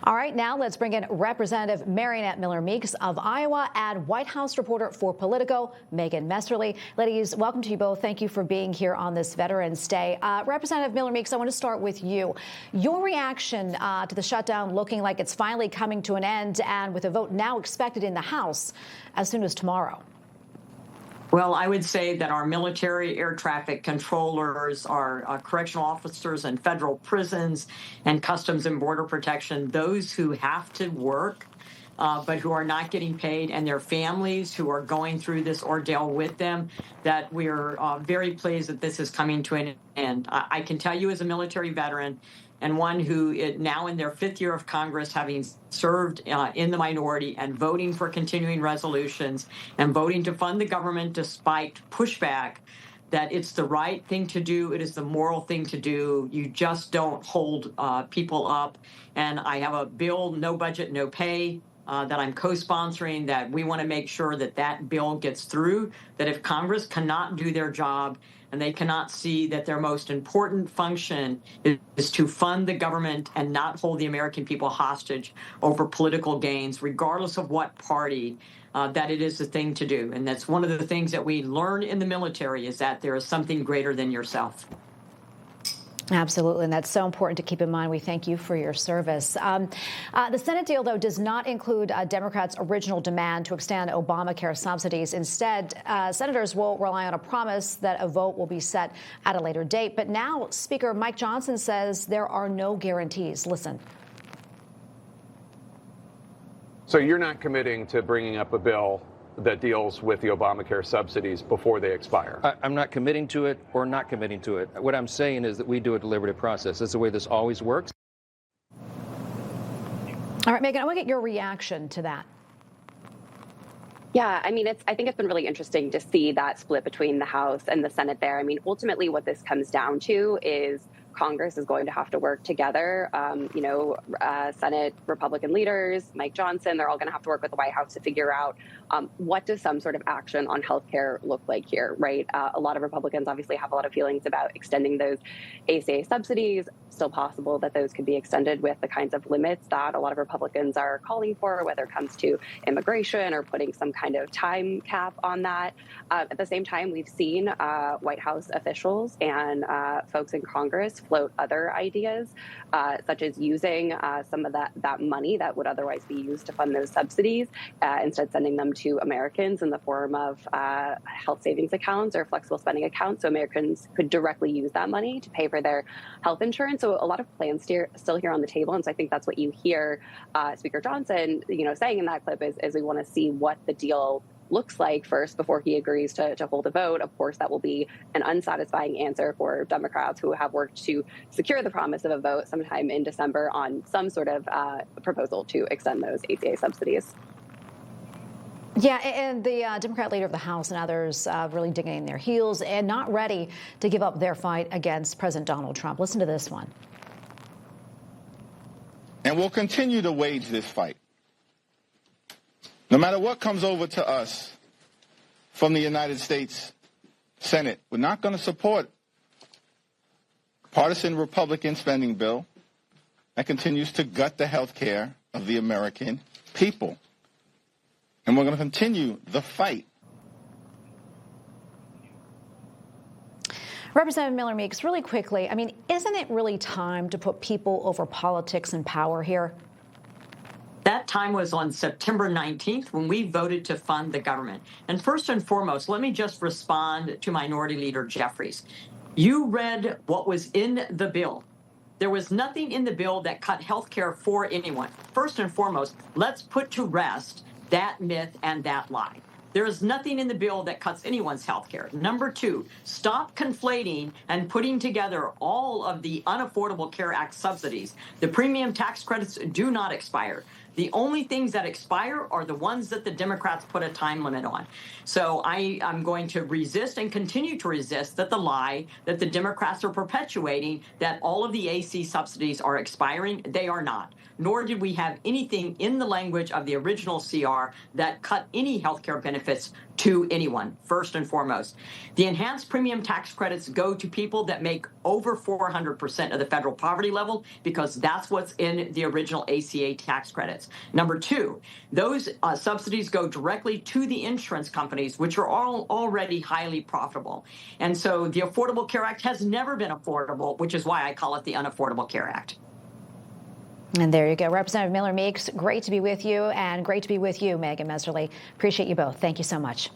All right, now let's bring in Representative Marionette Miller-Meeks of Iowa and White House reporter for Politico, Megan Messerly. Ladies, welcome to you both. Thank you for being here on this Veterans Day. Representative Miller-Meeks, I want to start with you. Your reaction to the shutdown looking like it's finally coming to an end and with a vote now expected in the House as soon as tomorrow. Well, I would say that our military air traffic controllers, our correctional officers in federal prisons and Customs and Border Protection, those who have to work but who are not getting paid, and their families who are going through this ordeal with them, that we're very pleased that this is coming to an end. I can tell you as a military veteran, and one who is now in their 5th year of Congress, having served in the minority and voting for continuing resolutions and voting to fund the government despite pushback, that it's the right thing to do. It is the moral thing to do. You just don't hold people up. And I have a bill, no budget, no pay, that I'm co-sponsoring, that we want to make sure that that bill gets through, that if Congress cannot do their job and they cannot see that their most important function is to fund the government and not hold the American people hostage over political gains, regardless of what party, that it is the thing to do. And that's one of the things that we learn in the military, is that there is something greater than yourself. Absolutely, and that's so important to keep in mind. We thank you for your service. The Senate deal, though, does not include Democrats' original demand to extend Obamacare subsidies. Instead, senators will rely on a promise that a vote will be set at a later date. But now Speaker Mike Johnson says there are no guarantees. Listen. So you're not committing to bringing up a bill that deals with the Obamacare subsidies before they expire? I'm not committing to it or not committing to it. What I'm saying is that we do a deliberative process. That's the way this always works. All right, Megan, I want to get your reaction to that. Yeah, I mean, I think it's been really interesting to see that split between the House and the Senate there. I mean, ultimately what this comes down to is Congress is going to have to work together. Senate Republican leaders, Mike Johnson, they're all going to have to work with the White House to figure out what does some sort of action on healthcare look like here, right? A lot of Republicans obviously have a lot of feelings about extending those ACA subsidies. Still possible that those could be extended with the kinds of limits that a lot of Republicans are calling for, whether it comes to immigration or putting some kind of time cap on that. At the same time, we've seen White House officials and folks in Congress float other ideas, such as using some of that money that would otherwise be used to fund those subsidies, instead sending them to Americans in the form of health savings accounts or flexible spending accounts, so Americans could directly use that money to pay for their health insurance. So a lot of plans still here on the table, and so I think that's what you hear Speaker Johnson, saying in that clip is we want to see what the deal looks like first before he agrees to hold a vote. Of course, that will be an unsatisfying answer for Democrats who have worked to secure the promise of a vote sometime in December on some sort of proposal to extend those ACA subsidies. Yeah, and the Democrat leader of the House and others really digging in their heels and not ready to give up their fight against President Donald Trump. Listen to this one. And we'll continue to wage this fight. No matter what comes over to us from the United States Senate, we're not going to support a partisan Republican spending bill that continues to gut the health care of the American people. And we're going to continue the fight. Representative Miller-Meeks, really quickly, I mean, isn't it really time to put people over politics and power here? That time was on September 19th when we voted to fund the government. And first and foremost, let me just respond to Minority Leader Jeffries. You read what was in the bill. There was nothing in the bill that cut health care for anyone. First and foremost, let's put to rest that myth and that lie. There is nothing in the bill that cuts anyone's health care. Number two, stop conflating and putting together all of the Unaffordable Care Act subsidies. The premium tax credits do not expire. The only things that expire are the ones that the Democrats put a time limit on. So I am going to resist and continue to resist that the lie that the Democrats are perpetuating that all of the AC subsidies are expiring. They are not. Nor did we have anything in the language of the original CR that cut any health care benefits to anyone, first and foremost. The enhanced premium tax credits go to people that make over 400% of the federal poverty level because that's what's in the original ACA tax credits. Number two, those subsidies go directly to the insurance companies, which are all already highly profitable. And so the Affordable Care Act has never been affordable, which is why I call it the Unaffordable Care Act. And there you go. Representative Miller-Meeks, great to be with you, and great to be with you, Megan Messerly. Appreciate you both. Thank you so much.